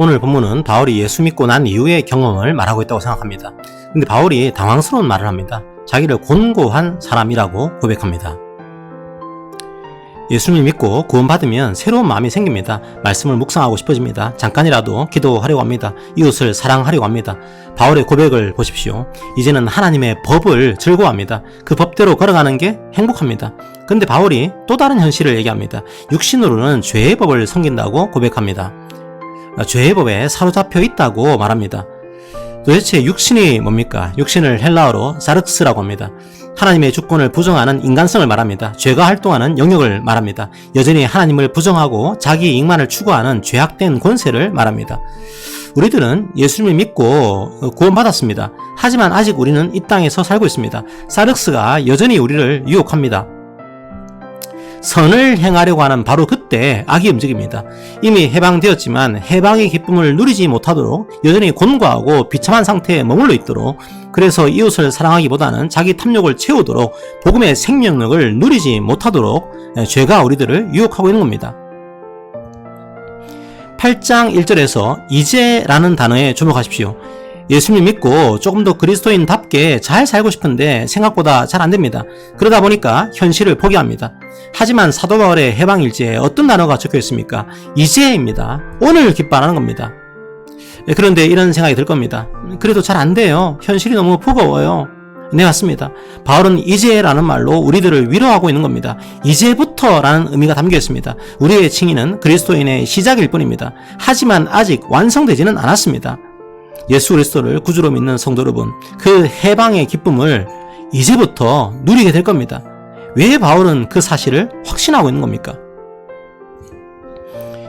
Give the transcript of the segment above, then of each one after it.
오늘 본문은 바울이 예수 믿고 난 이후의 경험을 말하고 있다고 생각합니다. 근데 바울이 당황스러운 말을 합니다. 자기를 곤고한 사람이라고 고백합니다. 예수님을 믿고 구원받으면 새로운 마음이 생깁니다. 말씀을 묵상하고 싶어집니다. 잠깐이라도 기도하려고 합니다. 이웃을 사랑하려고 합니다. 바울의 고백을 보십시오. 이제는 하나님의 법을 즐거워합니다. 그 법대로 걸어가는 게 행복합니다. 근데 바울이 또 다른 현실을 얘기합니다. 육신으로는 죄의 법을 섬긴다고 고백합니다. 죄의 법에 사로잡혀 있다고 말합니다. 도대체 육신이 뭡니까? 육신을 헬라어로 사르크스라고 합니다. 하나님의 주권을 부정하는 인간성을 말합니다. 죄가 활동하는 영역을 말합니다. 여전히 하나님을 부정하고 자기 이익만을 추구하는 죄악된 권세를 말합니다. 우리들은 예수님을 믿고 구원받았습니다. 하지만 아직 우리는 이 땅에서 살고 있습니다. 사르크스가 여전히 우리를 유혹합니다. 선을 행하려고 하는 바로 그때 악이 움직입니다. 이미 해방되었지만 해방의 기쁨을 누리지 못하도록 여전히 곤고하고 비참한 상태에 머물러 있도록, 그래서 이웃을 사랑하기보다는 자기 탐욕을 채우도록 복음의 생명력을 누리지 못하도록 죄가 우리들을 유혹하고 있는 겁니다. 8장 1절에서 이제라는 단어에 주목하십시오. 예수님 믿고 조금 더 그리스도인답게 잘 살고 싶은데 생각보다 잘 안됩니다. 그러다 보니까 현실을 포기합니다. 하지만 사도 바울의 해방일지에 어떤 단어가 적혀 있습니까? 이제입니다. 오늘 기뻐하는 겁니다. 그런데 이런 생각이 들 겁니다. 그래도 잘 안돼요. 현실이 너무 버거워요. 네, 맞습니다. 바울은 이제라는 말로 우리들을 위로하고 있는 겁니다. 이제부터라는 의미가 담겨 있습니다. 우리의 칭의는 그리스도인의 시작일 뿐입니다. 하지만 아직 완성되지는 않았습니다. 예수 그리스도를 구주로 믿는 성도 여러분, 그 해방의 기쁨을 이제부터 누리게 될 겁니다. 왜 바울은 그 사실을 확신하고 있는 겁니까?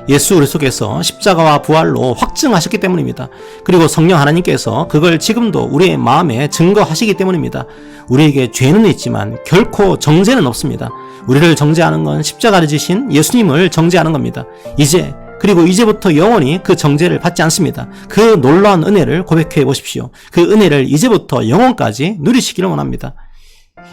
예수 그리스도께서 십자가와 부활로 확증하셨기 때문입니다. 그리고 성령 하나님께서 그걸 지금도 우리의 마음에 증거하시기 때문입니다. 우리에게 죄는 있지만 결코 정죄는 없습니다. 우리를 정죄하는 건 십자가를 지신 예수님을 정죄하는 겁니다. 그리고 이제부터 영원히 그 정죄를 받지 않습니다. 그 놀라운 은혜를 고백해 보십시오. 그 은혜를 이제부터 영원까지 누리시기를 원합니다.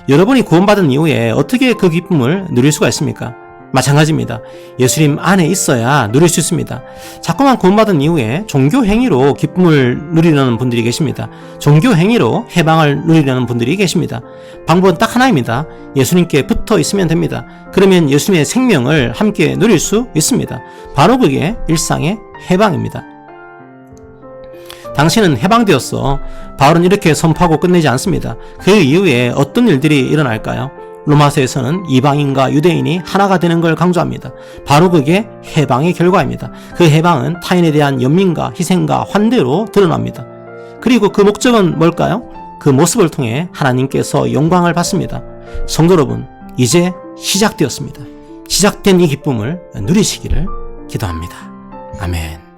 여러분이 구원받은 이후에 어떻게 그 기쁨을 누릴 수가 있습니까? 마찬가지입니다. 예수님 안에 있어야 누릴 수 있습니다. 자꾸만 구원받은 이후에 종교 행위로 기쁨을 누리려는 분들이 계십니다. 종교 행위로 해방을 누리려는 분들이 계십니다. 방법은 딱 하나입니다. 예수님께 붙어 있으면 됩니다. 그러면 예수님의 생명을 함께 누릴 수 있습니다. 바로 그게 일상의 해방입니다. 당신은 해방되었어. 바울은 이렇게 선포하고 끝내지 않습니다. 그 이후에 어떤 일들이 일어날까요? 로마서에서는 이방인과 유대인이 하나가 되는 걸 강조합니다. 바로 그게 해방의 결과입니다. 그 해방은 타인에 대한 연민과 희생과 환대로 드러납니다. 그리고 그 목적은 뭘까요? 그 모습을 통해 하나님께서 영광을 받습니다. 성도 여러분, 이제 시작되었습니다. 시작된 이 기쁨을 누리시기를 기도합니다. 아멘.